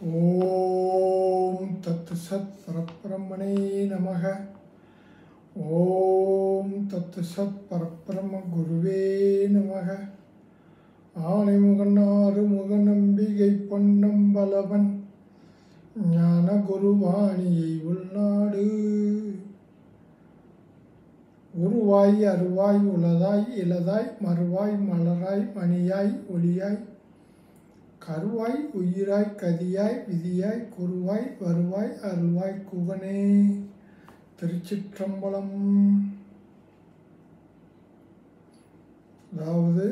ஓம் தத்து சத் பரபிரம்மணே நமக. ஓம் தத்து சத் பரபிரம்ம குருவே நமக. ஆனைமுகன் ஆறுமுக நம்பிகை பொன்னம்பலவன் ஞான குருவாணியை உள்நாடு. உருவாய் அருவாய் உளதாய் இலதாய் மறுவாய் மலராய் மணியாய் ஒளியாய் கருவாய் உயிராய் கதியாய் விதியாய் குருவாய் வருவாய் அருள்வாய் குகனே. திருச்சிற்றம்பலம். அதாவது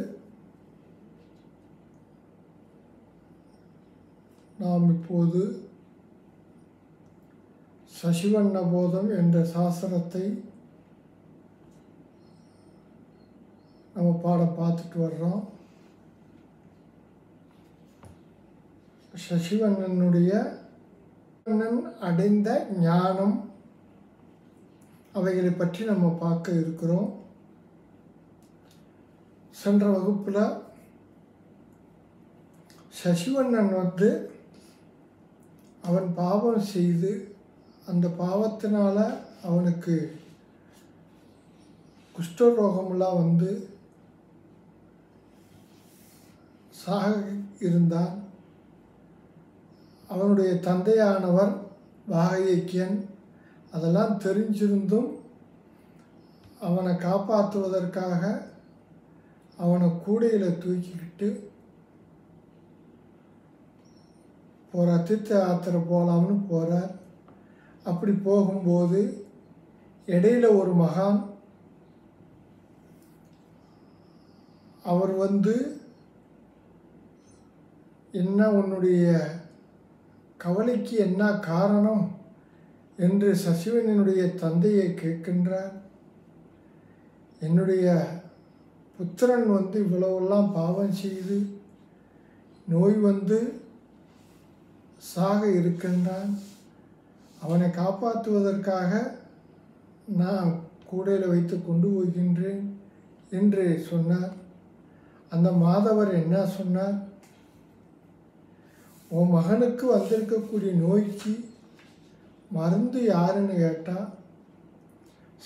நாம் இப்போது சசிவண்ண போதம் என்ற சாஸ்திரத்தை நம்ம பார்த்துட்டு வர்றோம். சசிவண்ணனுடைய அடைந்த ஞானம் அவைகளை பற்றி நம்ம பார்க்க இருக்கிறோம். சென்ற வகுப்பில் சசிவண்ணன் அவன் பாவம் செய்து அந்த பாவத்தினால அவனுக்கு குஷ்டரோகமெல்லாம் சாக இருந்தான். அவனுடைய தந்தையானவர் வாகையக்கியன் அதெல்லாம் தெரிஞ்சிருந்தும் அவனை காப்பாற்றுவதற்காக அவனை கூடையில் தூக்கிக்கிட்டு போகிறார். தீர்த்த யாத்திரை போகலாம்னு போகிறார். அப்படி போகும்போது இடையில ஒரு மகான் அவர் என்ன உன்னுடைய கவலைக்கு என்ன காரணம் என்று சசிவண்ணனுடைய தந்தையை கேட்கின்றார். என்னுடைய புத்திரன் இவ்வளவெல்லாம் பாவம் செய்து நோய் சாக இருக்கின்றான். அவனை காப்பாற்றுவதற்காக நான் கூடையில் வைத்து கொண்டு போகின்றேன் என்று சொன்னார். அந்த மாதவர் என்ன சொன்னார்? உன் மகனுக்கு வந்திருக்கக்கூடிய நோய்க்கு மருந்து யாருன்னு கேட்டால்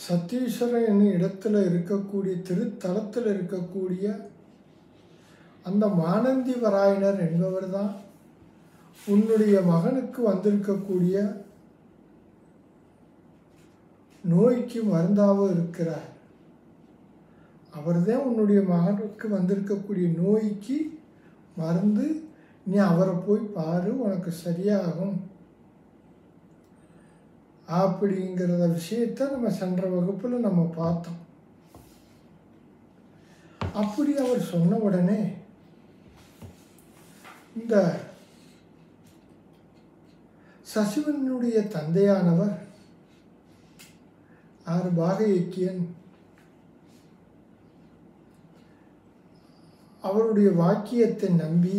சத்தீஸ்வரன் என்னும் இடத்துல இருக்கக்கூடிய திருத்தலத்தில் இருக்கக்கூடிய அந்த மானந்தி வராயினர் என்பவர் தான் உன்னுடைய மகனுக்கு வந்திருக்கக்கூடிய நோய்க்கு மருந்தாக இருக்கிறார். அவர்தான் உன்னுடைய மகனுக்கு வந்திருக்கக்கூடிய நோய்க்கு மருந்து. நீ அவரை போய் பாரு, உனக்கு சரியாகும் அப்படிங்கிறத விஷயத்தை நம்ம சென்ற வகுப்பில் நம்ம பார்த்தோம். அப்படி அவர் சொன்ன உடனே இந்த சசிவனுடைய தந்தையானவர் பாகையக்கியன் அவருடைய வாக்கியத்தை நம்பி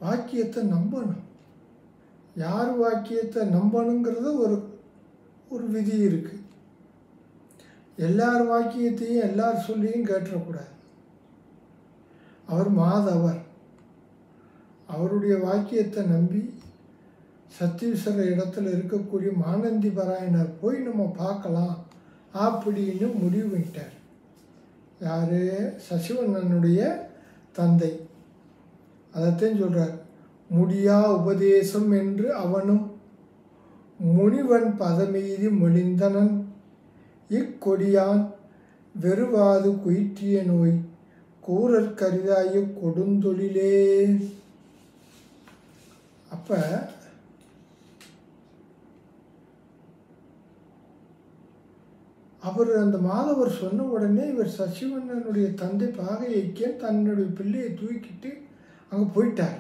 வாக்கியத்தை நம்பணும். யார் வாக்கியத்தை நம்பணுங்கிறத ஒரு விதி இருக்கு. எல்லார் வாக்கியத்தையும் எல்லார் சொல்லியும் கேட்டுறக்கூடாது. அவர் மாதவர் அவருடைய வாக்கியத்தை நம்பி சத்தீஸ்வர இடத்துல இருக்கக்கூடிய மானந்தி பராயணர் போய் நம்ம பார்க்கலாம் அப்படின்னு முடிவு பண்ணிட்டார். யார்? சசிவண்ணனுடைய தந்தை. அதைத்தான் சொல்கிறார். முடியா உபதேசம் என்று அவனும் முனிவன் பதமீதி மொழிந்தனன் இக்கொடியான் வெறுவாது குயிற்றிய நோய் கூறற் கரிதாய கொடுந்தொழிலே. அப்போ அவர் அந்த மாதவர் சொன்ன உடனே இவர் சசிவண்ணனுடைய தந்தை பாகையக்கியன் தன்னுடைய பிள்ளையை தூக்கிட்டு அங்கே போயிட்டார்.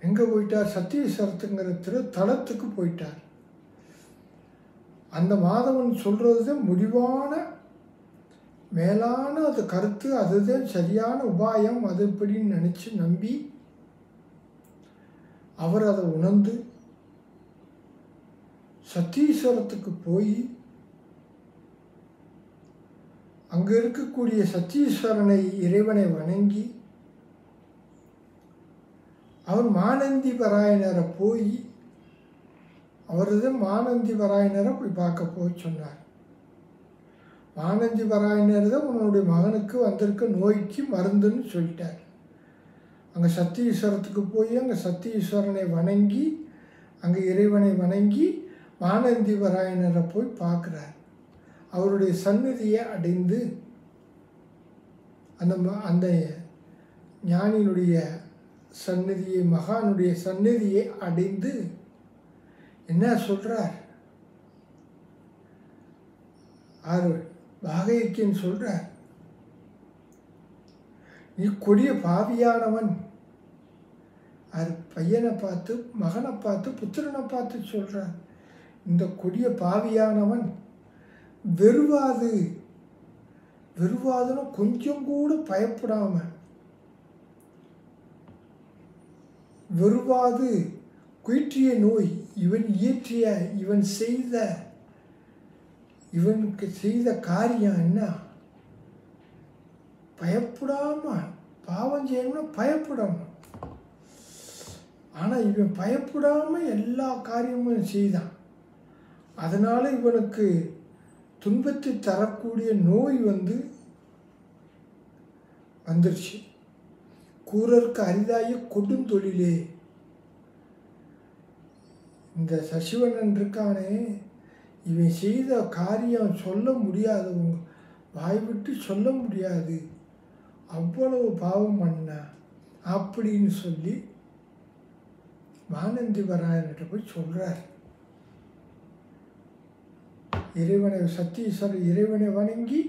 எங்கே போயிட்டார்? சத்தீஸ்வரத்துங்கிற திருத்தலத்துக்கு போயிட்டார். அந்த மாதவன் சொல்கிறது முடிவான மேலான அது கருத்து, அதுதான் சரியான உபாயம், அது இப்படின்னு நினச்சி நம்பி அவர் அதை உணர்ந்து சத்தீஸ்வரத்துக்கு போய் அங்கே இருக்கக்கூடிய சத்தீஸ்வரனை இறைவனை வணங்கி அவர் மானந்தி பராயணரை போய் மானந்தி பராயணரை போய் பார்க்க போய் சொன்னார். மானந்தி பராயணர் தான் உன்னுடைய மகனுக்கு வந்திருக்க நோய்க்கு மருந்துன்னு சொல்லிட்டார். அங்கே சத்தியீஸ்வரத்துக்கு போய் அங்கே சத்தியீஸ்வரனை வணங்கி அங்கே இறைவனை வணங்கி மானந்தி பராயணரை போய் பார்க்குறார். அவருடைய சந்நிதியை அடைந்து அந்த ஞானியினுடைய சந்நிதியை, மகானுடைய சந்நிதியை அடைந்து என்ன சொல்கிறார்? பாகயக்கியன் சொல்கிறார், நீ கொடிய பாவியானவன். பையனை பார்த்து, மகனை பார்த்து, புத்திரனை பார்த்து சொல்கிறார், இந்த கொடிய பாவியானவன் வெறுவாதுன்னு கொஞ்சம் கூட பயப்படாம, வெறுவாது குயிற்றிய நோய் இவன் இயற்றிய, இவனுக்கு செய்த காரியம் என்ன? பயப்படாம பாவம் செய்யணும்னா பயப்படணும். ஆனால் இவன் பயப்படாமல் எல்லா காரியமும் செய்தான். அதனால் இவனுக்கு துன்பத்தை தரக்கூடிய நோய் வந்துருச்சு. கூறற்கு அரிதாய கொடுந்தொழிலே. இந்த சசிவண்ணன் இருக்கானே, இவன் செய்த காரியம் சொல்ல முடியாது, வாய் விட்டு சொல்ல முடியாது, அவ்வளவு பாவம் பண்ண அப்படின்னு சொல்லி மானந்தி பராயணர்கிட்ட போய் சொல்கிறார். இறைவனை, சத்தீஸ்வரர் இறைவனை வணங்கி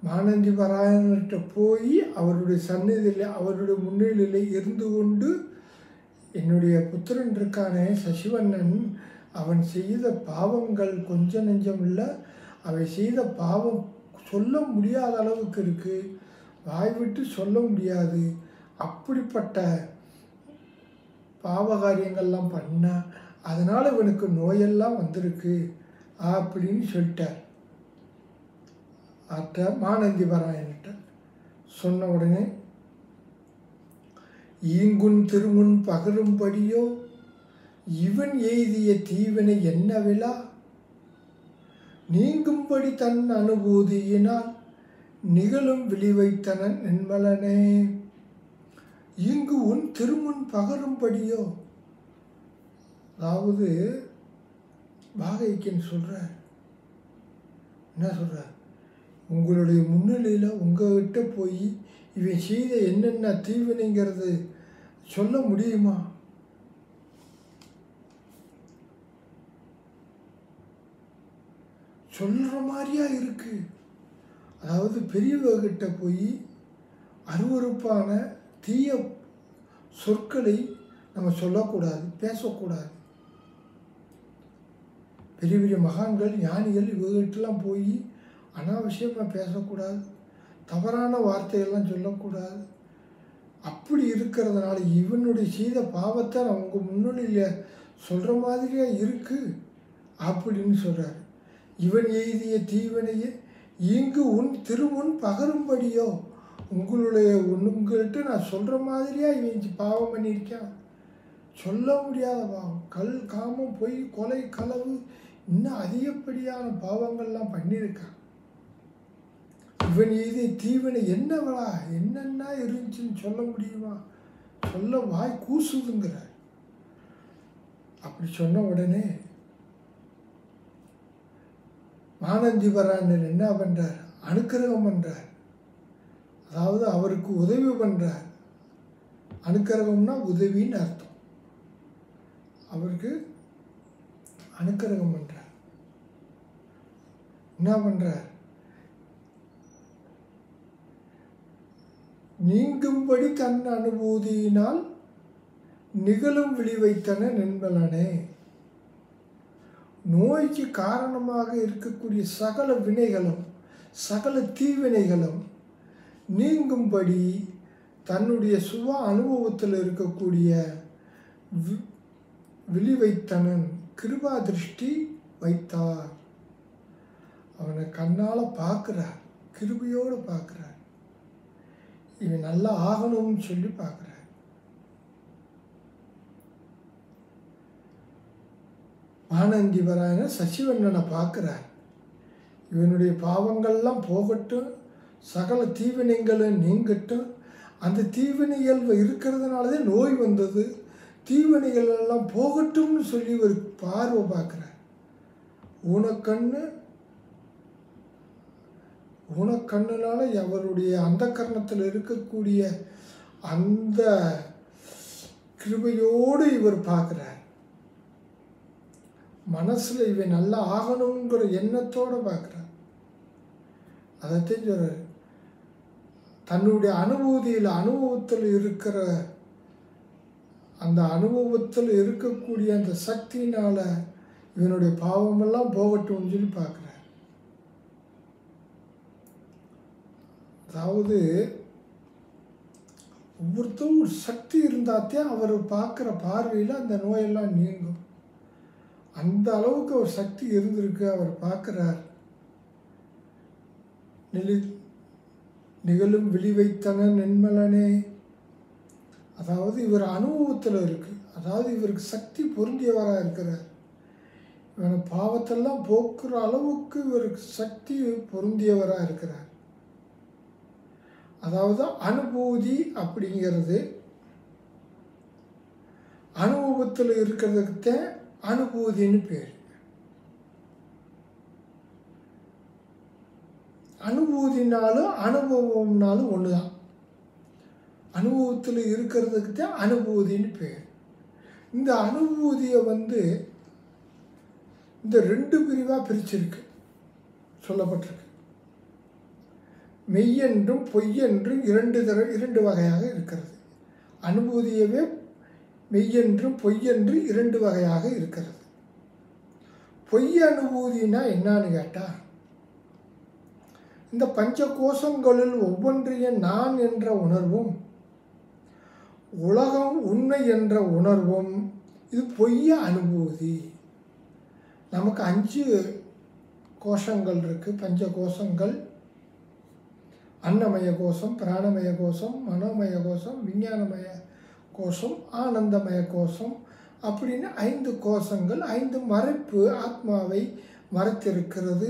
மானந்தி பராயணர்கிட்ட போய் அவருடைய சந்நிதியில், அவருடைய முன்னிலையில் இருந்து கொண்டு, என்னுடைய புத்திரன் இருக்கானே சசிவண்ணன், அவன் செய்த பாவங்கள் கொஞ்சம் நெஞ்சம் இல்லை, அவன் செய்த பாவம் சொல்ல முடியாத அளவுக்கு இருக்குது, வாய் விட்டு சொல்ல முடியாது, அப்படிப்பட்ட பாவகாரியங்கள்லாம் பண்ண, அதனால் இவனுக்கு நோயெல்லாம் வந்திருக்கு அப்படின்னு சொல்லிட்டார். மானந்தி பராயணர்கிட்ட சொன்ன உடனே, ஈங்குன் திருமுன் பகரும்படியோ இவன் எய்திய தீவினை என்ன விழா, நீங்கும்படி தன் அனுபூதியினால் நிகழும் விழிவைத்தனன் நின்மலனே. இங்கு உன் திருமுன் பகரும்படியோ, அதாவது பாகயக்கியன் சொல்கிறார், என்ன சொல்கிறார்? உங்களுடைய முன்னிலையில் உங்கள்கிட்ட போய் இவன் செய்த என்னென்ன தீவினைங்கிறது சொல்ல முடியுமா? சொல்கிற மாதிரியா இருக்குது. அதாவது பெரியவர்கிட்ட போய் அருவருப்பான தீய சொற்களை நம்ம சொல்லக்கூடாது, பேசக்கூடாது. பெரிய பெரிய மகான்கள், ஞானிகள் இவர்கிட்டலாம் போய் அனாவசியமாக பேசக்கூடாது, தவறான வார்த்தைகள்லாம் சொல்லக்கூடாது. அப்படி இருக்கிறதுனால இவனுடைய செய்த பாவத்தை அவங்க முன்னிலையில் சொல்கிற மாதிரியா இருக்குது அப்படின்னு சொல்கிறார். இவன் எய்திய தீவினையே இங்கு உன் திருமுன் பகரும்படியோ, உங்கள்கிட்ட நான் சொல்கிற மாதிரியா இவன் பாவம் பண்ணியிருக்கான், சொல்ல முடியாத பாவம், கல் காமம் பொய் கொலை களவு இன்னும் அதிகப்படியான பாவங்கள்லாம் பண்ணியிருக்கான். இவன் எய்திய தீவினை என்னவா, என்னென்ன இருந்துச்சுன்னு சொல்ல முடியுமா? சொல்ல வாய் கூசுதுங்கிறார். அப்படி சொன்ன உடனே மானந்தி பராயணர் என்ன பண்ணுறார்? அனுக்கிரகம் பண்ணுறார். அதாவது அவருக்கு உதவி பண்ணுறார். அனுக்கிரகம்னா உதவின்னு அர்த்தம். அவருக்கு அனுக்கிரகம் பண்ணுறார். என்ன பண்ணுறார்? நீங்கும்படி தன் அனுபூதியினால் நிகழும் விழிவைத்தன நின்பலனே. நோய்க்கு காரணமாக இருக்கக்கூடிய சகல வினைகளும் சகல தீவினைகளும் நீங்கும்படி தன்னுடைய சுவ அனுபவத்தில் இருக்கக்கூடிய விழிவைத்தனன் கிருபா திருஷ்டி வைத்தார். அவனை கண்ணால் பார்க்குறார், கிருபையோடு பார்க்குறார். இவன் நல்லா ஆகணும்னு சொல்லி பார்க்குறார். ஞானேந்திவராயன சசிவண்ணனை பார்க்குறார். இவனுடைய பாவங்கள்லாம் போகட்டும், சகல தீவினைகளும் நீங்கட்டும். அந்த தீவினைகள் இருக்கிறதுனாலதே நோய் வந்தது, தீவினைகள் எல்லாம் போகட்டும்னு சொல்லி ஒரு பார்வை பார்க்குறார். ஊனக்கண்ணுனால அவருடைய அந்த கரணத்தில் இருக்கக்கூடிய அந்த கிருபையோடு இவர் பார்க்குறார். மனசில் இவன் நல்லா ஆகணுங்கிற எண்ணத்தோடு பார்க்குறார். அதைத்தான் சொல்கிறார், தன்னுடைய அனுபவத்தில் இருக்கிற அந்த அனுபவத்தில் இருக்கக்கூடிய அந்த சக்தியினால் இவனுடைய பாவமெல்லாம் போகட்டும்னு சொல்லி பார்க்குறார். அதாவது ஒவ்வொருத்தரும் ஒரு சக்தி இருந்தாத்தே அவர் பார்க்குற பார்வையில் அந்த நோயெல்லாம் நீங்கும். அந்த அளவுக்கு ஒரு சக்தி இருந்திருக்கு. அவர் பார்க்குறார். நிகழும் விழிவைத்தன நென்மலனே. அதாவது இவர் அனுபவத்தில் இருக்குது. அதாவது இவருக்கு சக்தி பொருந்தியவராக இருக்கிறார். இவனை பாவத்தெல்லாம் போக்குற அளவுக்கு இவருக்கு சக்தி பொருந்தியவராக இருக்கிறார். அதாவது அனுபூதி அப்படிங்கிறது அனுபவத்தில் இருக்கிறதுக்குத்தான் அனுபூதின்னு பேர். அனுபூதினாலும் அனுபவம்னாலும் ஒன்று தான். அனுபவத்தில் இருக்கிறதுக்கு தான் அனுபூதின்னு பேர். இந்த அனுபூதியை இந்த 2 பிரிவாக பிரிச்சிருக்கு, சொல்லப்பட்டிருக்கு. மெய்யென்றும் பொய்யென்றும் 2 வகையாக இருக்கிறது. அனுபூதியவே மெய்யென்றும் பொய்யென்று 2 வகையாக இருக்கிறது. பொய் அனுபூதினா என்னன்னு கேட்டால், இந்த பஞ்ச கோஷங்களில் ஒவ்வொன்றையும் நான் என்ற உணர்வும் உலகம் உண்மை என்ற உணர்வும் இது பொய்ய அனுபூதி. நமக்கு 5 கோஷங்கள் இருக்குது. பஞ்ச கோஷங்கள்: அன்னமய கோஷம், பிராணமய கோஷம், மனோமய கோஷம், விஞ்ஞானமய கோஷம், ஆனந்தமய கோஷம் அப்படின்னு 5 கோஷங்கள். 5 மறைப்பு ஆத்மாவை மறைத்திருக்கிறது.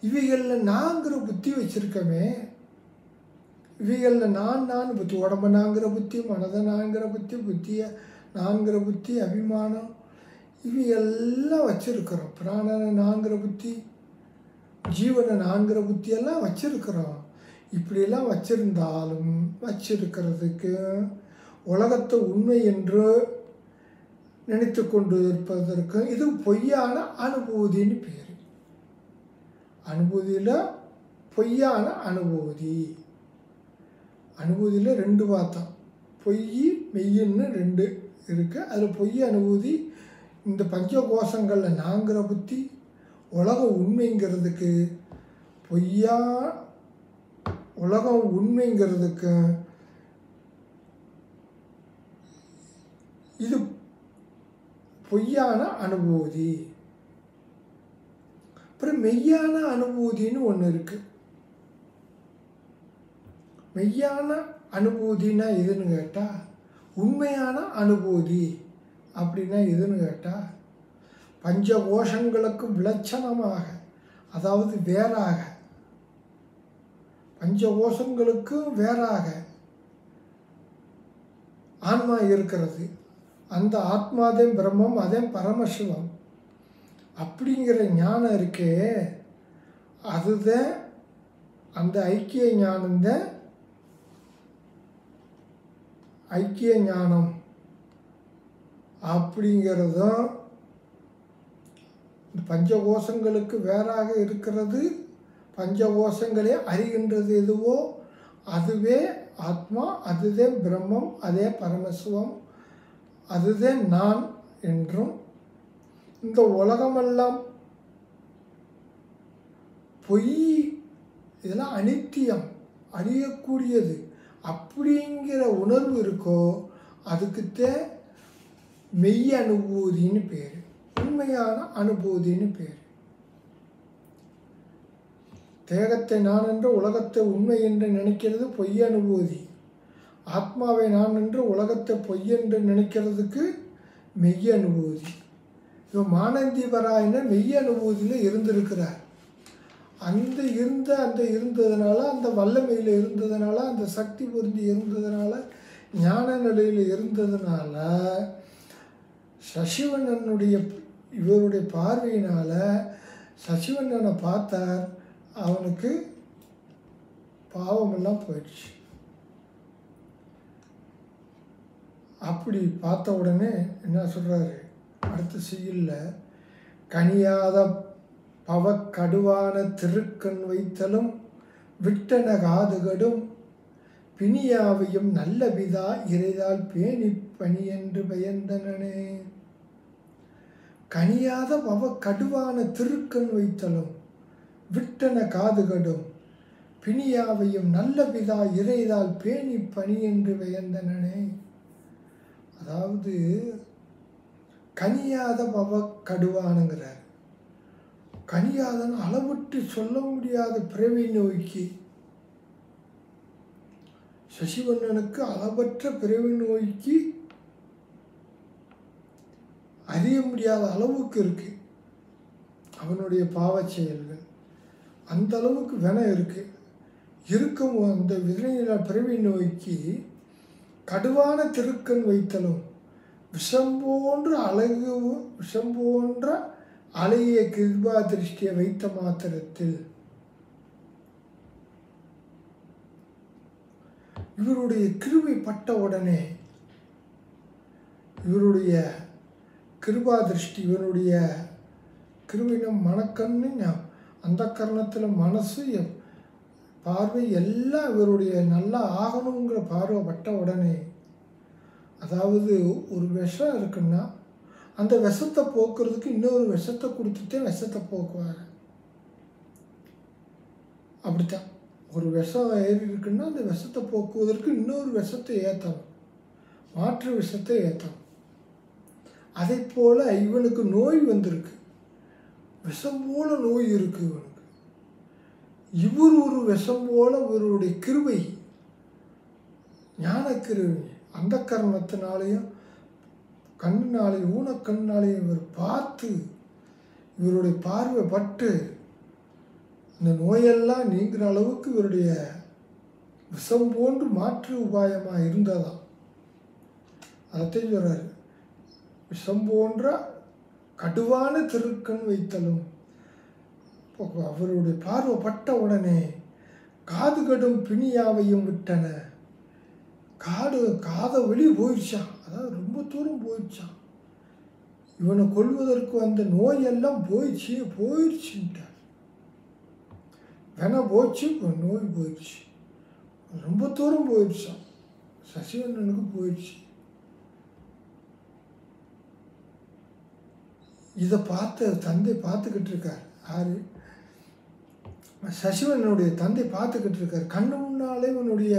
இவைகளில் நாங்கிற புத்தி வச்சுருக்கமே, இவைகளில் நான் புத்தி, உடம்பை நாங்கிற புத்தி, மனதை நாங்கிற புத்தி, புத்தியை நாங்கிற புத்தி, அபிமானம், இவையெல்லாம் வச்சுருக்கிறோம். பிராணனை நாங்கிற புத்தி, ஜீவனை நாங்கிற புத்தியெல்லாம் வச்சுருக்கிறோம். இப்படியெல்லாம் வச்சிருந்தாலும் வச்சிருக்கிறதுக்கு உலகத்தை உண்மை என்று நினைத்து கொண்டு இருப்பதற்கு இது பொய்யான அனுபூதின்னு பேர். அனுபூதியில் பொய்யான அனுபூதி. அனுபூதியில் 2 பார்த்தோம், பொய் மெய்யின்னு 2 இருக்குது. அதில் பொய் அனுபூதி இந்த பஞ்ச கோஷங்களில் நாங்கிற புத்தி, உலகம் உண்மைங்கிறதுக்கு பொய்யா, உலகம் உண்மைங்கிறதுக்கு இது பொய்யான அனுபூதி. அப்புறம் மெய்யான அனுபூதின்னு ஒன்று இருக்குது. மெய்யான அனுபூதினா எதுன்னு கேட்டால், உண்மையான அனுபூதி அப்படின்னா எதுன்னு கேட்டால், பஞ்ச கோஷங்களுக்கு விலட்சணமாக, அதாவது வேறாக, பஞ்ச கோஷங்களுக்கும் வேறாக ஆன்மா இருக்கிறது. அந்த ஆத்மாதே பிரம்மம், அதே பரமசிவம் அப்படிங்கிற ஞானம் இருக்கே, அதுதான் அந்த ஐக்கிய ஞானம்தான் ஐக்கிய ஞானம் அப்படிங்கிறதும் பஞ்சகோஷங்களுக்கு வேறாக இருக்கிறது. பஞ்சகோஷங்களே அறிகின்றது எதுவோ அதுவே ஆத்மா, அதுவே பிரம்மம், அதே பரமசிவம், அதுவே நான் என்றும், இந்த உலகமெல்லாம் பொய், இதெல்லாம் அனித்தியம், அழியக்கூடியது அப்படிங்கிற உணர்வு இருக்கோ அதுக்குத்தே மெய் அனுபூதின்னு பேர், உண்மையான அனுபூதின்னு பேர். தேகத்தை நான் என்று உலகத்தை உண்மை என்று நினைக்கிறது பொய் அனுபூதி. ஆத்மாவை நான் என்று உலகத்தை பொய் என்று நினைக்கிறதுக்கு மெய் அனுபூதி. இவன் மானந்தீவராயன மெய்ய அனுபூதியில் இருந்திருக்கிறார். அந்த இருந்ததுனால, அந்த வல்லமையில் இருந்ததுனால, அந்த சக்தி பொருந்தி இருந்ததுனால, ஞான நிலையில் இருந்ததுனால, சசிவண்ணனுடைய இவருடைய பார்வையினால் சசிவண்ணனை பார்த்தார். அவனுக்கு பாவமெல்லாம் போயிடுச்சு. அப்படி பார்த்த உடனே என்ன சொல்கிறாரு அடுத்த செய்யுளில், கனியாத பவக்கடுவான திருக்கண் வைத்தலும் விட்டன காதுகடும் பிணியாவையும் நல்ல விதா இறைதால் பேணி பணி என்று பயந்தனனே. கனியாத பவக்கடுவான திருக்கண் வைத்தலும் விட்டன காதுகடும் பிணியாவையும் நல்ல விதா இறைதால் பேணி பணி என்று பயந்தனனே. அதாவது கனியாத பவக்கடுவானுங்கிறார். கனியாதன் அளவிட்டு சொல்ல முடியாத பிறவி நோய்க்கு, சசிவண்ணனுக்கு அளவற்ற பிறவி நோய்க்கு அறிய முடியாத அளவுக்கு இருக்கு அவனுடைய பாவச் செயல்கள். அந்த அளவுக்கு வெனம் இருக்கு. இருக்கும் அந்த வினையில பிறவி நோய்க்கு கடுவான திருக்கண் வைத்தலும் விஷம் போன்ற அழகிய கிருபா திருஷ்டியை வைத்த மாத்திரத்தில் இவருடைய கிருபை பட்ட உடனே, இவருடைய கிருபா திருஷ்டி, இவருடைய கிருபினம் மனக்கண்ணு அந்த கரணத்தில் மனசு பார்வை எல்லாம் இவருடைய நல்லா ஆகணுங்கிற பார்வை பட்ட உடனே, அதாவது ஒரு விஷம் இருக்குன்னா அந்த விஷத்தை போக்குறதுக்கு இன்னொரு விஷத்தை கொடுத்துட்டே விஷத்தை போக்குவாங்க. அப்படித்தான் ஒரு விஷம் ஏறி இருக்குன்னா அந்த விஷத்தை போக்குவதற்கு இன்னொரு விஷத்தை ஏற்றணும், மாற்று விஷத்தை ஏற்றணும். அதை போல் இவனுக்கு நோய் வந்திருக்கு, விஷம் போல நோய் இருக்கு இவனுக்கு. இவர் ஒரு விஷம் போல இவருடைய கிருபை, ஞான கிருபை அந்த கரணத்தினாலேயும் கண்ணினாலேயும் ஊனக்கண்ணாலேயும் இவர் பார்த்து இவருடைய பார்வை பட்டு இந்த நோயெல்லாம் நீங்கிற அளவுக்கு இவருடைய விஷம் போன்று மாற்று உபாயமாக இருந்ததாம். அதைத்தான் சொல்கிறார், விஷம் போன்ற கடுவான திருக்கண் வைத்தலும். அவருடைய பார்வை பட்ட உடனே காது கடும் பிணியாவையும் விட்டன. காதை வெளியே போயிடுச்சான், அதாவது ரொம்ப தூரம் போயிடுச்சான். இவனை கொல்வதற்கு வந்த நோயெல்லாம் போயிடுச்சுட்டார். வேணா போச்சு, இப்போ நோய் போயிடுச்சு, ரொம்ப தூரம் போயிடுச்சான். சசிவண்ணனுக்கு போயிடுச்சு. இதை தந்தை பார்த்துக்கிட்டு இருக்கார். யாரு? சசிவண்ணனுடைய தந்தை பார்த்துக்கிட்டு இருக்கார். கண்ணு முன்னாலே இவனுடைய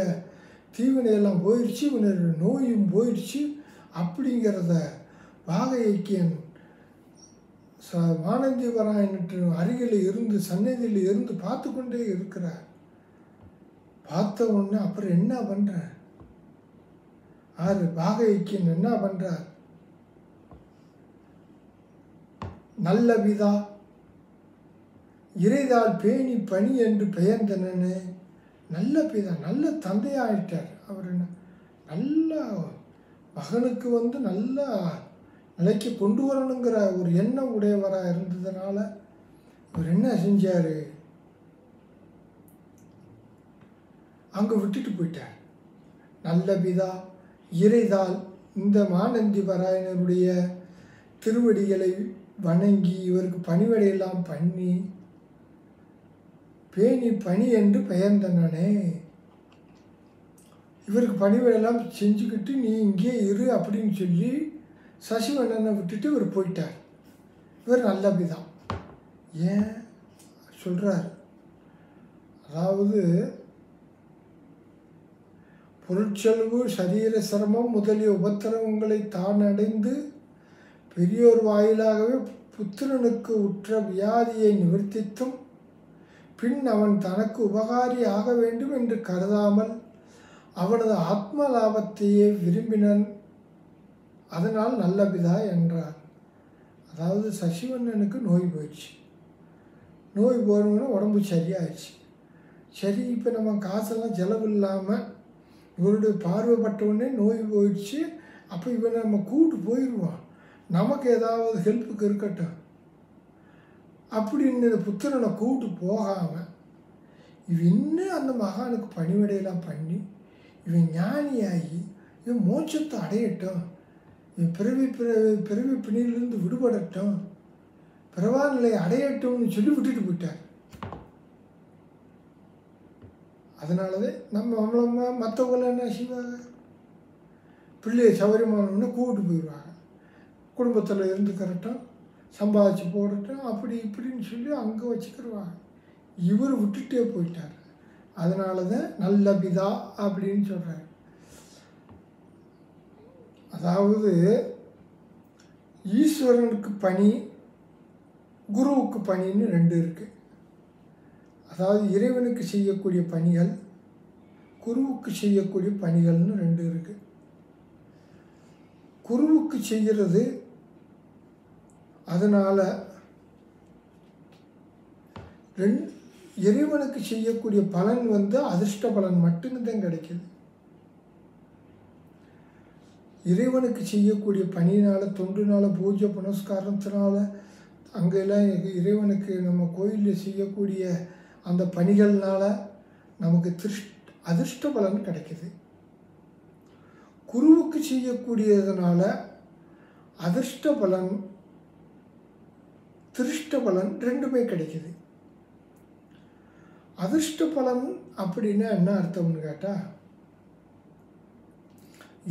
தீவினையெல்லாம் போயிடுச்சு, இவனுடைய நோயும் போயிடுச்சு. அப்படிங்கிறத வாக ஐக்கியன் மானந்தீவராயனுக்கு அருகில் இருந்து சன்னதியில் இருந்து பார்த்து கொண்டே இருக்கிறார். பார்த்த உடனே அப்புறம் என்ன பண்ணுறார்? வாக ஐக்கியன் என்ன பண்ணுறார்? நல்ல விதா இறைதால் பேணி பணி என்று பெயர்ந்தனன்னு. நல்ல பிதா, நல்ல தந்தையாயிட்டார். அவர் என்ன நல்ல மகனுக்கு நல்ல நிலைக்கு கொண்டு வரணுங்கிற ஒரு எண்ணம் உடையவராக இருந்ததுனால இவர் என்ன செஞ்சார்? அங்கே விட்டுட்டு போயிட்டார். நல்ல பிதா இறைதால் இந்த மானந்தீவராயனுடைய திருவடிகளை வணங்கி இவருக்கு பணிவடையெல்லாம் பண்ணி பேணி பணி என்று பெயர்ந்தனே. இவருக்கு பணிவடையெல்லாம் செஞ்சுக்கிட்டு நீ இங்கே இரு அப்படின்னு சொல்லி சசிவண்ணனை விட்டுட்டு இவர் போயிட்டார். இவர் நல்ல பிதா. ஏன் சொல்கிறார்? அதாவது பொருட்செலவு சரீர சிரமம் முதலிய உபத்திரவங்களை தான் அடைந்து பெரியோர் வாயிலாகவே புத்திரனுக்கு உற்ற வியாதியை நிவர்த்தித்தும் பின் அவன் தனக்கு உபகாரி ஆக வேண்டும் என்று கருதாமல் அவனது ஆத்ம லாபத்தையே விரும்பினன். அதனால் நல்ல பிதா என்றார். அதாவது சசிவண்ணனுக்கு நோய் போயிடுச்சு. நோய் போனோன்னா உடம்பு சரியாயிடுச்சு. சரி, இப்போ நம்ம காசெல்லாம் செலவு இல்லாமல் இவருடைய பார்வைப்பட்டவுடனே நோய் போயிடுச்சு. அப்போ இவனை நம்ம கூப்பிட்டு போயிடுவான், நமக்கு ஏதாவது ஹெல்ப்புக்கு இருக்கட்டும் அப்படின்னு புத்திரனை கூப்பிட்டு போகாமல் இவன் இன்னும் அந்த மகானுக்கு பணிவிடையெல்லாம் பண்ணி இவன் ஞானியாகி இவன் மோட்சத்தை அடையட்டும், இவன் பிறவி பிணியிலிருந்து விடுபடட்டும், பிறவா நிலை அடையட்டும்னு சொல்லி விட்டுட்டு போயிட்டார். அதனாலதான் நம்மள மற்றவங்கள என்ன செய்வாங்க, பிள்ளையை சௌகரியமானவொன்னே கூப்பிட்டு போயிடுவாங்க, குடும்பத்தில் இருந்துக்கிறட்டும், சம்பாதிச்சு போடட்டும், அப்படி இப்படின்னு சொல்லி அங்கே வச்சுக்கிடுவாங்க. இவர் விட்டுட்டே போயிட்டார். அதனால தான் நல்ல பிதா அப்படின்னு சொல்கிறார். அதாவது ஈஸ்வரனுக்கு பணி, குருவுக்கு பணின்னு ரெண்டு இருக்குது. அதாவது இறைவனுக்கு செய்யக்கூடிய பணிகள், குருவுக்கு செய்யக்கூடிய பணிகள்னு ரெண்டு இருக்குது. குருவுக்கு செய்கிறது, அதனால் இறைவனுக்கு செய்யக்கூடிய பலன் அதிர்ஷ்ட பலன் மட்டும்தான் கிடைக்கிது. இறைவனுக்கு செய்யக்கூடிய பணியினால், தொண்டுனால, பூஜை புனஸ்காரத்தினால, அங்கெல்லாம் இறைவனுக்கு நம்ம கோயிலில் செய்யக்கூடிய அந்த பணிகள்னால நமக்கு அதிர்ஷ்ட பலன் கிடைக்கிது. குருவுக்கு செய்யக்கூடியதுனால அதிர்ஷ்ட பலன், திருஷ்ட பலன் ரெண்டுமே கிடைக்கிது. அதிர்ஷ்ட பலன் அப்படின்னா என்ன அர்த்தம்னு கேட்டால்,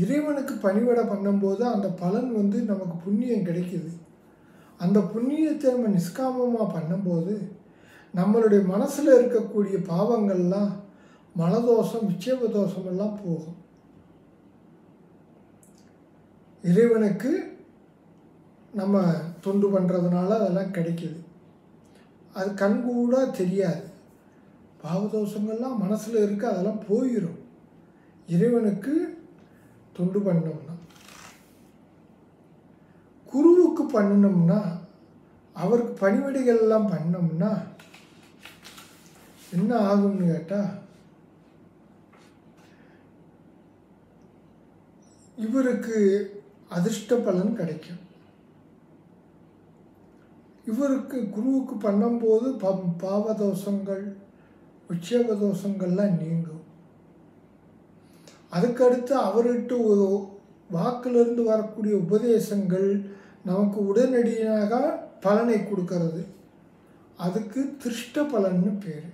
இறைவனுக்கு பணிவிடை பண்ணும்போது அந்த பலன் நமக்கு புண்ணியம் கிடைக்கிது. அந்த புண்ணியத்தை நம்ம நிஷ்காமமாக பண்ணும்போது நம்மளுடைய மனசில் இருக்கக்கூடிய பாவங்கள்லாம், மலதோஷம், விட்சேப தோஷமெல்லாம் போகும். இறைவனுக்கு நம்ம தொண்டு பண்ணுறதுனால அதெல்லாம் கிடைக்கிது. அது கண்கூட தெரியாது. பாவதோஷங்கள்லாம் மனசில் இருக்க, அதெல்லாம் போயிடும் இறைவனுக்கு தொண்டு பண்ணோம்னா. குருவுக்கு பண்ணினோம்னா, அவருக்கு பணிவிடைகள் எல்லாம் பண்ணோம்னா என்ன ஆகும்னு கேட்டால், இவருக்கு அதிர்ஷ்ட பலன் கிடைக்கும். இவருக்கு குருவுக்கு பண்ணும்போது பாவதோஷங்கள், விட்சேப தோஷங்கள்லாம் நீங்கும். அதுக்கடுத்து அவர்கிட்ட ஒரு வாக்கிலிருந்து வரக்கூடிய உபதேசங்கள் நமக்கு உடனடியாக பலனை கொடுக்கறது. அதுக்கு திருஷ்ட பலன்னு பேர்.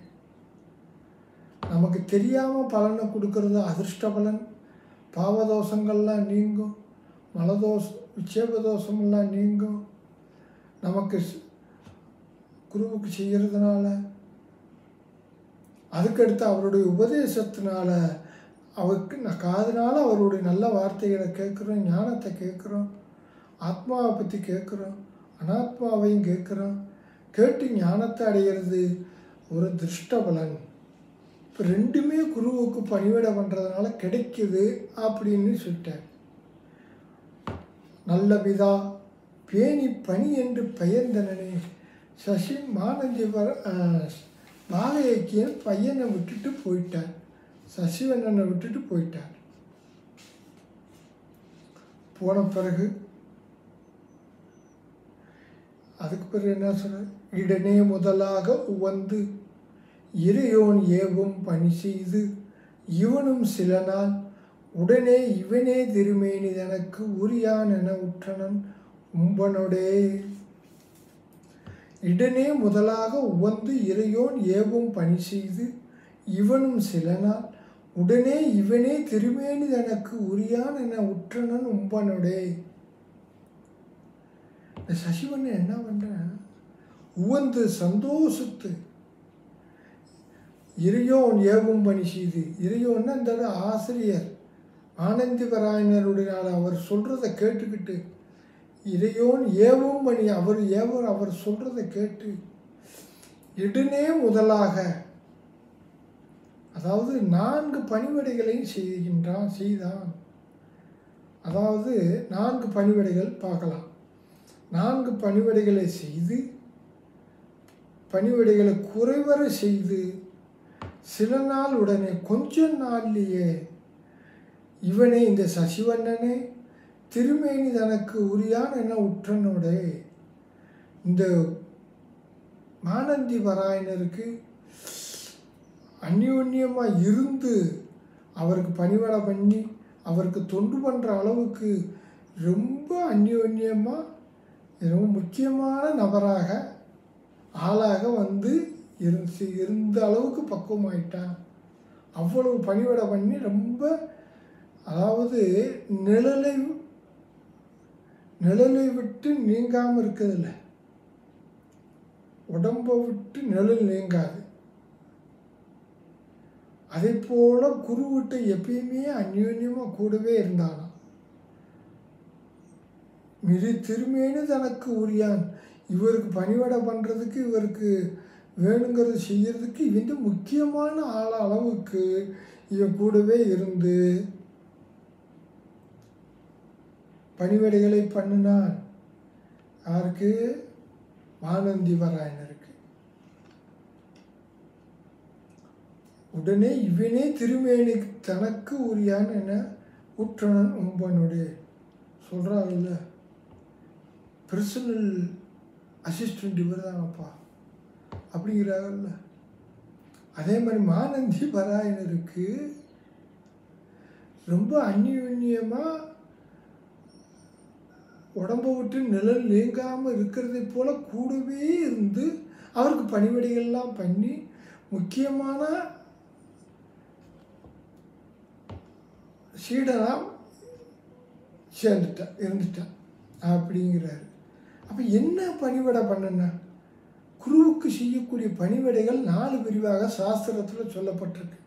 நமக்கு தெரியாமல் பலனை கொடுக்கறது அதிர்ஷ்ட பலன். பாவதோஷங்கள்லாம் நீங்கும், மலதோஷம், விட்சேப தோஷமெல்லாம் நீங்கும். நமக்கு குருவுக்கு செய்கிறதுனால, அதுக்கடுத்து அவருடைய உபதேசத்தினால, அவருக்கு காதுனால அவருடைய நல்ல வார்த்தைகளை கேட்குறோம், ஞானத்தை கேட்குறோம், ஆத்மாவை பற்றி கேட்குறோம், அனாத்மாவையும் கேட்குறோம். கேட்டு ஞானத்தை அடைகிறது ஒரு திருஷ்ட பலன். இப்போ ரெண்டுமே குருவுக்கு பணிவிடை பண்ணுறதுனால கிடைக்குது அப்படின்னு சொல்லிட்டார். நல்ல பிதா பேணி பணி என்று பெயர்ந்தனே சசி மானந்தி பாகையக்கியன் பையனை விட்டுட்டு போயிட்டார், சசிவண்ணனை விட்டுட்டு போயிட்டார். போன பிறகு அதுக்கு பிறகு என்ன சொல்ற, இடனே முதலாக உவந்து இறையோன் ஏவும் பணி செய்து இவனும் சில நாள் உடனே இவனே திருமேனி எனக்கு உரியான் என உற்றனன் உம்பனோடே. இடனே முதலாக உவந்து இறையோன் ஏவும் பணி செய்து இவனும் சில நாள் உடனே இவனே திருமேனி எனக்கு உரியான் என உற்றனன் உம்பனோடே. இந்த சசிவண்ணன் என்ன பண்ணுறேன், உவந்து சந்தோஷத்து இறையோன் ஏவும் பணி செய்து, இறையோன்னா இந்த ஆசிரியர் ஆனந்திவராயனருடைய அவர் சொல்கிறத கேட்டுக்கிட்டு, இறையோன் ஏவும் பணி, அவர் சொல்கிறத கேட்டு இடனே முதலாக, அதாவது 4 பணிவிடைகளையும் செய்தான். அதாவது 4 பணிவிடைகள் பார்க்கலாம். 4 பணிவிடைகளை செய்து பணிவிடைகளை குறைவர செய்து சில நாள் உடனே கொஞ்ச நாள்லேயே இவனே இந்த சசிவண்ணனே திருமேனி தனக்கு உரியான் என உற்றனோடே இந்த மானந்தி வராயனருக்கு அந்யோன்யமாக இருந்து அவருக்கு பணிவிடை பண்ணி அவருக்கு தொண்டு பண்ணுற அளவுக்கு ரொம்ப அந்யோன்யமாக ரொம்ப முக்கியமான நபராக ஆளாக வந்து இருந்த அளவுக்கு பக்குவமாயிட்டான். அவ்வளவு பணிவிடை பண்ணி ரொம்ப அதாவது நிழலை விட்டு நீங்காமல் இருக்கிறதில்ல, உடம்பை விட்டு நிழல் நீங்காது. அதே போல் குருவிட்ட எப்பயுமே அந்யோன்யமாக கூடவே இருந்தானாம். மிரி திருமேனி தனக்கு உரியான், இவருக்கு பணிவிடை பண்ணுறதுக்கு இவருக்கு வேணுங்கிறது செய்கிறதுக்கு இவன் முக்கியமான அளவுக்கு இவன் கூடவே இருந்து பணிவிடைகளை பண்ணினான். யாருக்கு? மானந்தி வராயனருக்கு. உடனே இவனே திருமேனி தனக்கு உரியான் என உற்றனன் உம்பனுடைய சொல்கிறாருல்ல, பர்சனல் அசிஸ்டண்ட் இவர் தானப்பா அப்படிங்கிறாங்கல்ல. அதே மாதிரி மானந்தி வராயனருக்கு ரொம்ப அந்யோன்யமாக உடம்பை விட்டு நிழல் நீங்காமல் இருக்கிறதை போல் கூடவே இருந்து அவருக்கு பணிவிடைகள்லாம் பண்ணி முக்கியமான சீடனாக இருந்துட்டான் அப்படிங்கிறாரு. அப்போ என்ன பணிவிடை பண்ணுன்னா, குருவுக்கு செய்யக்கூடிய பணிவிடைகள் 4 பிரிவாக சாஸ்திரத்தில் சொல்லப்பட்டிருக்கு.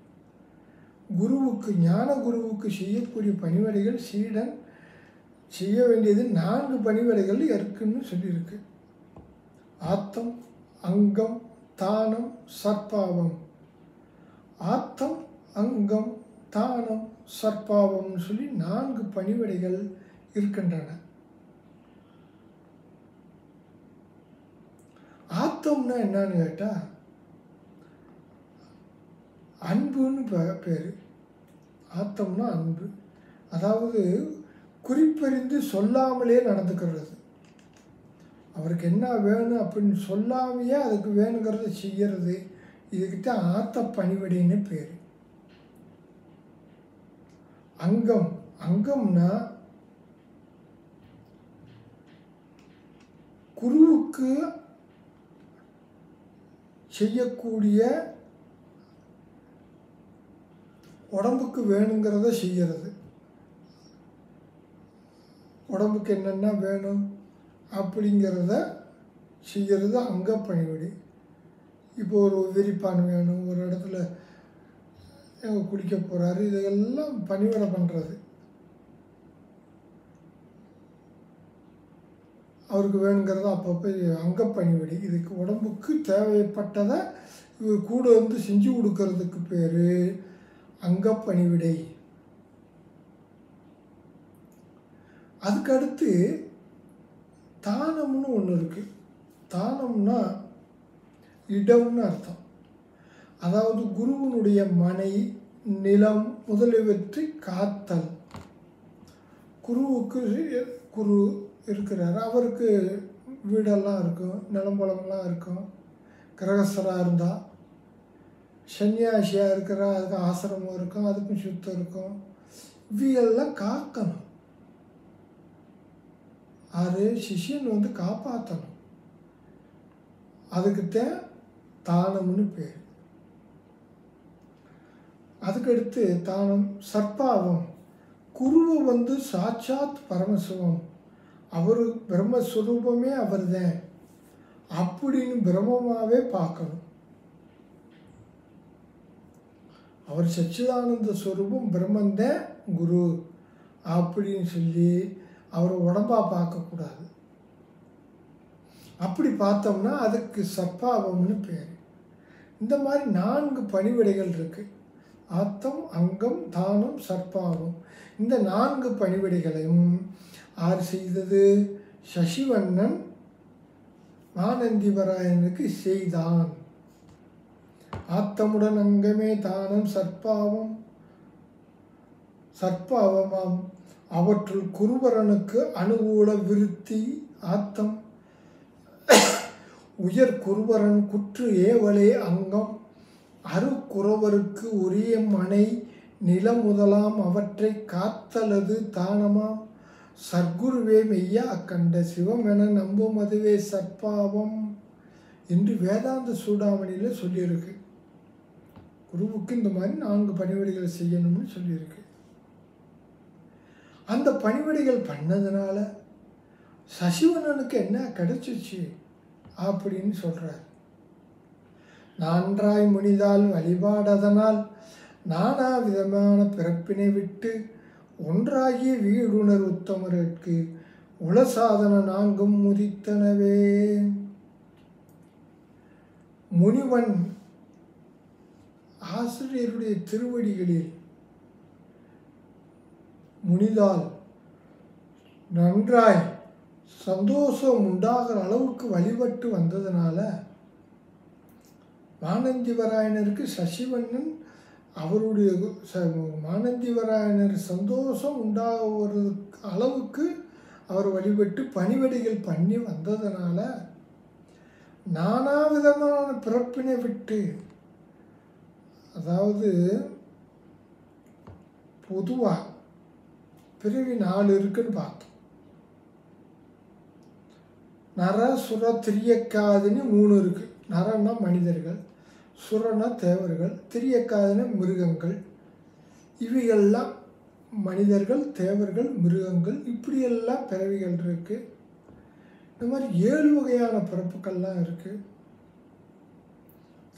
குருவுக்கு ஞான குருவுக்கு செய்யக்கூடிய பணிவிடைகள் சீடன் செய்ய வேண்டியது 4 பணிவிடைகள் இருக்குன்னு சொல்லியிருக்கு. ஆத்தம், அங்கம், தானம், சற்பாவம். ஆத்தம், அங்கம், தானம், சற்பாவம்னு சொல்லி 4 பணிவிடைகள் இருக்கின்றன. ஆத்தம்னா என்னன்னு கேட்டால் அன்புன்னு பேர். ஆத்தம்னா அன்பு, அதாவது குறிப்பறிந்து சொல்லாமலே நடந்துக்கிறது. அவருக்கு என்ன வேணும் அப்படின்னு சொல்லாமையே அதுக்கு வேணுங்கிறத செய்கிறது. இதுக்கிட்ட ஆத்த பணிவிடைன்னு பேர். அங்கம், அங்கம்னா குருவுக்கு செய்யக்கூடிய உடம்புக்கு வேணுங்கிறத செய்கிறது. உடம்புக்கு என்னென்ன வேணும் அப்படிங்கிறத செய்கிறது அங்க பணிவிடை. இப்போ ஒரு விரிப்பான் வேணும், ஒரு இடத்துல குளிக்க போகிறாரு, இதெல்லாம் பணிவிடை பண்ணுறது. அவருக்கு வேணுங்கிறத அப்பப்போ அங்க பணிவிடை. இதுக்கு உடம்புக்கு தேவைப்பட்டதை இவர் கூட வந்து செஞ்சு கொடுக்கறதுக்கு பேர் அங்க பணிவிடை. அதுக்கடுத்து தானம்னு ஒன்று இருக்குது. தானம்னா இடம்னு அர்த்தம். அதாவது குருவினுடைய மனை, நிலம் முதலியவற்றை காத்தல். குருவுக்கு குரு இருக்கிறார், அவருக்கு வீடெல்லாம் இருக்கும், நிலம்பலம்லாம் இருக்கும். கிரகஸ்தராக இருந்தால், சன்னியாசியாக இருக்கிறா அதுக்கு ஆசிரமம் இருக்கும், அதுக்கும் சுத்தம் இருக்கும். இவையெல்லாம் காக்கணும். அது சிஷ்யன் வந்து காப்பாற்றணும். அதுக்குத்தான் தானம்னு பேர். அதுக்கடுத்து தானம் சற்பாவம். குருவை வந்து சாட்சாத் பரமசிவம், அவர் பிரம்மஸ்வரூபமே அவர் தான் அப்படின்னு பிரம்மமாகவே பார்க்கணும். அவர் சச்சிதானந்த ஸ்வரூபம் பிரம்மந்தான் குரு அப்படின்னு சொல்லி அவரை உடம்பாக பார்க்கக்கூடாது. அப்படி பார்த்தோம்னா அதுக்கு சற்பாவம்னு பேர். இந்த மாதிரி 4 பணிவிடைகள் இருக்குது. ஆத்தம், அங்கம், தானம், சற்பாவம். இந்த 4 பணிவிடைகளையும் யார் செய்தது? சசிவண்ணன் மானந்திவராயனுக்கு செய்தான். ஆத்தமுடன் அங்கமே தானம் சற்பாவமாம் அவற்றுள் குருபரனுக்கு அனுகூல விருத்தி ஆத்தம் உயர் குருபரன் குற்று ஏவலே அங்கம் அருக்குறவருக்கு உரிய மனை நில முதலாம் அவற்றை காத்தலது தானமாம் சர்க்குருவே மெய்யா அக்கண்ட சிவமென நம்பும் அதுவே சற்பாவம் என்று வேதாந்த சூடாமணியில் சொல்லியிருக்கு. குருவுக்கு இந்த மாதிரி 4 பணிவிடைகளை செய்யணும்னு சொல்லியிருக்கு. அந்த பணிவிடைகள் பண்ணதுனால சசிவண்ணனுக்கு என்ன கிடைச்சிச்சு அப்படின்னு சொல்கிறார். நான்றாய் முனிதால் வழிபாடதனால் நானா விதமான பிறப்பினை விட்டு ஒன்றாகிய வீடுணர் உத்தமருக்கு உலசாதன 4 முதித்தனவே. முனிவன் ஆசிரியருடைய திருவடிகளில் முனிதால் நன்றாய் சந்தோஷம் உண்டாகிற அளவுக்கு வழிபட்டு வந்ததுனால மானந்திவராயனருக்கு சசிவண்ணன் அவருடைய மானந்திவராயனர் சந்தோஷம் உண்டாகிற அளவுக்கு அவர் வழிபட்டு பணிவிடைகள் பண்ணி வந்ததுனால நானா விதமான பிறப்பினை விட்டு, அதாவது பொதுவாக பிறவி 4 இருக்குன்னு பார்த்தோம். நர சுர திரியக்காதுன்னு 3 இருக்குது. நரன்னா மனிதர்கள், சுரனா தேவர்கள், திரியக்காதுன்னு மிருகங்கள். இவைகள்லாம் மனிதர்கள், தேவர்கள், மிருகங்கள், இப்படியெல்லாம் பிறவிகள் இருக்குது. இந்த மாதிரி 7 வகையான பிறப்புக்கள்லாம் இருக்குது.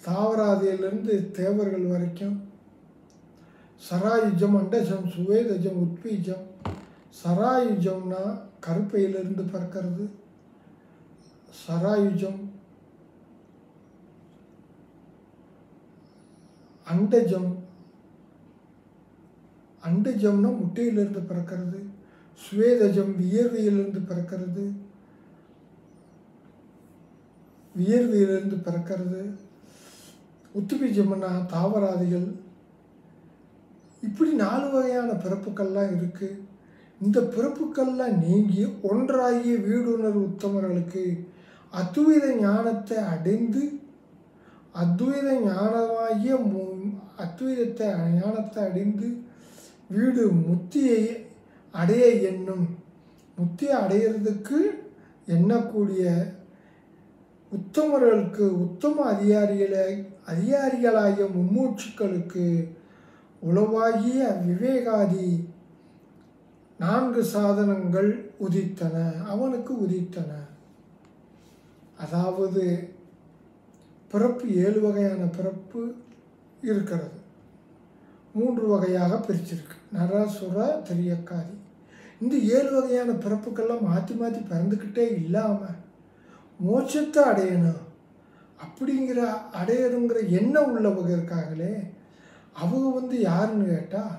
தாவராதியிலிருந்து தேவர்கள் வரைக்கும். சராயுஜம், அண்டஜம், சுவேதஜம், உத்பீஜம். சராயுஜம்னா கருப்பையிலிருந்து பிறக்கிறது. சராயுஜம். அண்டஜம், அண்டஜம்னா முட்டையிலிருந்து பிறக்கிறது. சுவேதஜம் வியர்வையிலிருந்து பிறக்கிறது. வியர்வையிலிருந்து பிறக்கிறது. உத்துபீஜம்னா தாவராதிகள். இப்படி 4 வகையான பிறப்புக்கள்லாம் இருக்குது. இந்த பிறப்புக்கள்லாம் நீங்கி ஒன்றாகிய வீடுணர் உத்தமர்களுக்கு அத்வைத ஞானத்தை அடைந்து அத்வைத ஞானத்தை அடைந்து வீடு முத்தியை அடைய எண்ணும், முத்தியை அடையிறதுக்கு எண்ணக்கூடிய உத்தமர்களுக்கு, உத்தம அதிகாரிகளாகிய மும்மூச்சுக்களுக்கு உளவாகிய விவேகாதி 4 சாதனங்கள் உதித்தன, அவனுக்கு உதித்தன. அதாவது பிறப்பு 7 வகையான பிறப்பு இருக்கிறது. 3 வகையாக பிரிச்சிருக்கு. நர சுர திரியக்காதி. இந்த 7 வகையான பிறப்புக்கெல்லாம் மாற்றி மாற்றி பிறந்துக்கிட்டே இல்லாமல் மோட்சத்தை அடையணும் அப்படிங்கிற அடையணுங்கிற எண்ணம் உள்ளவங்க இருக்காங்களே, அவங்க யாருன்னு கேட்டால்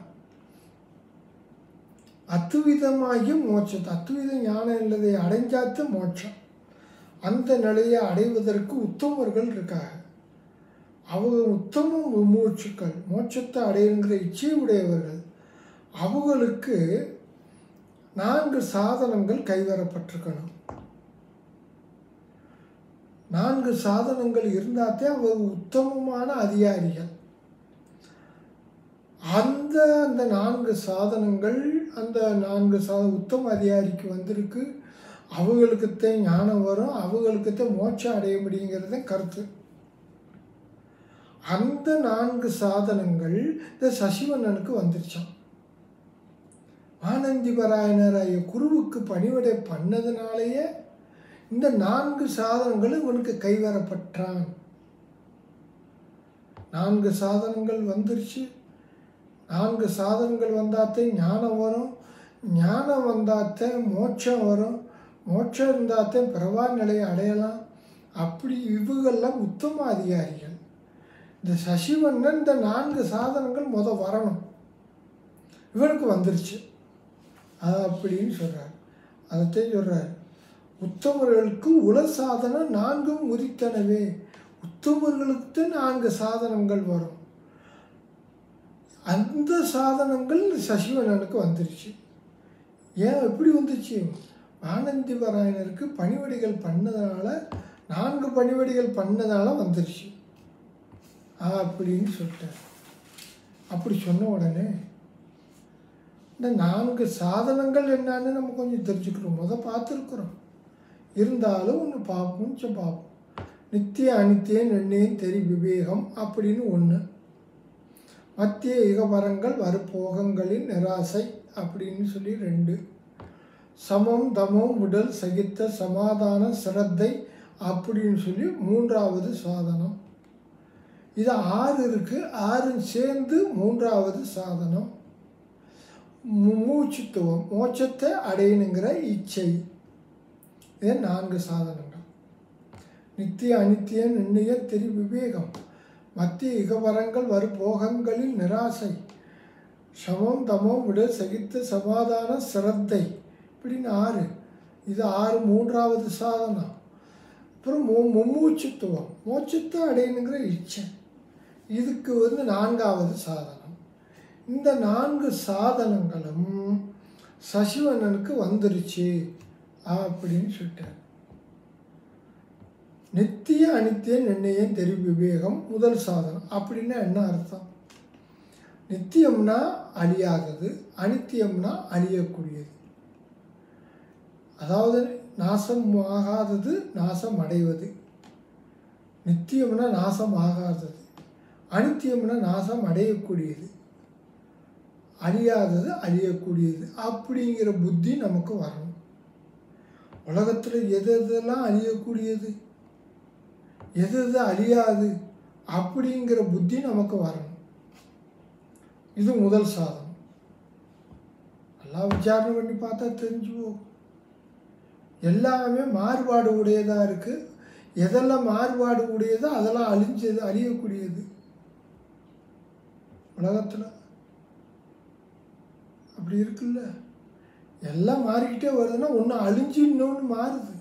அத்துவிதமாகிய மோட்சத்தை, அத்துவித ஞானம் இல்லதை அடைஞ்சாத்து மோட்சம். அந்த நிலையை அடைவதற்கு உத்தமர்கள் இருக்காங்க. அவங்க உத்தம மூச்சுக்கள், மோட்சத்தை அடையுங்கிற இச்சை உடையவர்கள். அவங்களுக்கு 4 சாதனங்கள் கைவரப்பட்டிருக்கணும். 4 சாதனங்கள் இருந்தாத்தே அவங்க உத்தமமான அதிகாரிகள். அந்த 4 சாதனங்கள் அந்த 4 உத்தம அதிகாரிக்கு வந்திருக்கு. அவங்களுக்குத்தான் ஞானம் வரும், அவங்களுக்குத்தான் மோட்சம் அடைய முடியுங்கிறத கருத்து. அந்த 4 சாதனங்கள் இந்த சசிவண்ணனுக்கு வந்துருச்சான். ஆனந்திபராயணராய குருவுக்கு பணிவிடை பண்ணதுனாலேயே இந்த 4 சாதனங்களும் இவனுக்கு கைவரப்பட்டான். 4 சாதனங்கள் வந்துருச்சு. 4 சாதனங்கள் வந்தாத்தே ஞானம் வரும், ஞானம் வந்தாத்தே மோட்சம் வரும், மோட்சம் இருந்தாத்தே பிரவா நிலையை அடையலாம். அப்படி இவங்கெல்லாம் உத்தம அதிகாரிகள். இந்த சசிவண்ணன் இந்த 4 சாதனங்கள் வரணும், இவனுக்கு வந்துருச்சு அப்படின்னு சொல்கிறார். அதைத்தான் சொல்கிறார். உத்தமர்களுக்கு உல சாதனம் 4ம் உரித்தனவே. உத்தமர்களுக்கு 4 சாதனங்கள் வரும். அந்த சாதனங்கள் சசிவண்ணனுக்கு வந்துருச்சு. ஏன் எப்படி வந்துச்சு? ஆனந்திவராயனருக்கு பணிவடிகள் பண்ணதுனால, 4 பணிவடிகள் பண்ணதால வந்துருச்சு அப்படின்னு சொல்லிட்டார். அப்படி சொன்ன உடனே இந்த 4 சாதனங்கள் என்னன்னு நம்ம கொஞ்சம் தெரிஞ்சுக்கிறோம். பார்த்துருக்குறோம். இருந்தாலும் ஒன்று கொஞ்சம் பார்ப்போம். நித்திய அனித்திய நிர்ணயம் தெரி விவேகம் அப்படின்னு ஒன்று. மத்திய இகவரங்கள் வருபோகங்களின் நிராசை அப்படின்னு சொல்லி 2. சமம் தமம் உடல் சகித்த சமாதான சிரத்தை அப்படின்னு சொல்லி 3வது சாதனம். இது 6 இருக்குது. 6 சேர்ந்து 3வது சாதனம். மூச்சுத்துவம், மோட்சத்தை அடையணுங்கிற இச்சை. இது 4 சாதனங்கள். நித்திய அனித்திய நிர்ணய தெரி விவேகம், மத்திய இகவரங்கள் வருபோகங்களில் நிராசை, சமம் தமம் உடல் சகித்த சமாதான சிரத்தை இப்படின்னு 6. இது 6 3வது சாதனம். அப்புறம் மும்மூச்சுத்துவம், மோட்சத்தை அடையணுங்கிற இச்சை. இதுக்கு 4வது சாதனம். இந்த 4 சாதனங்களும் சசிவண்ணனுக்கு வந்துருச்சு அப்படின்னு சொல்லிட்டார். நித்திய அனித்திய நிர்ணயம் தெரி விவேகம் முதல் சாதனம். அப்படின்னா என்ன அர்த்தம்? நித்தியம்னா அழியாதது, அனித்தியம்னா அழியக்கூடியது. அதாவது நாசம் ஆகாதது, நாசம் அடைவது. நித்தியம்னா நாசம் ஆகாதது, அனித்தியம்னா நாசம் அடையக்கூடியது, அழியாதது அழியக்கூடியது அப்படிங்கிற புத்தி நமக்கு வரணும். உலகத்தில் எது எதெல்லாம் அழியக்கூடியது, எது எது அழியாது அப்படிங்கிற புத்தி நமக்கு வரணும். இது முதல் சாதனம். நல்லா விசாரணை பண்ணி பார்த்தா தெரிஞ்சுவோம். எல்லாமே மாறுபாடு உடையதாக இருக்குது. எதெல்லாம் மாறுபாடு உடையதோ அதெல்லாம் அழிஞ்சது, அழியக்கூடியது. உலகத்தில் அப்படி இருக்குல்ல. எல்லாம் மாறிக்கிட்டே வருதுன்னா ஒன்று அழிஞ்சு இன்னொன்று மாறுது.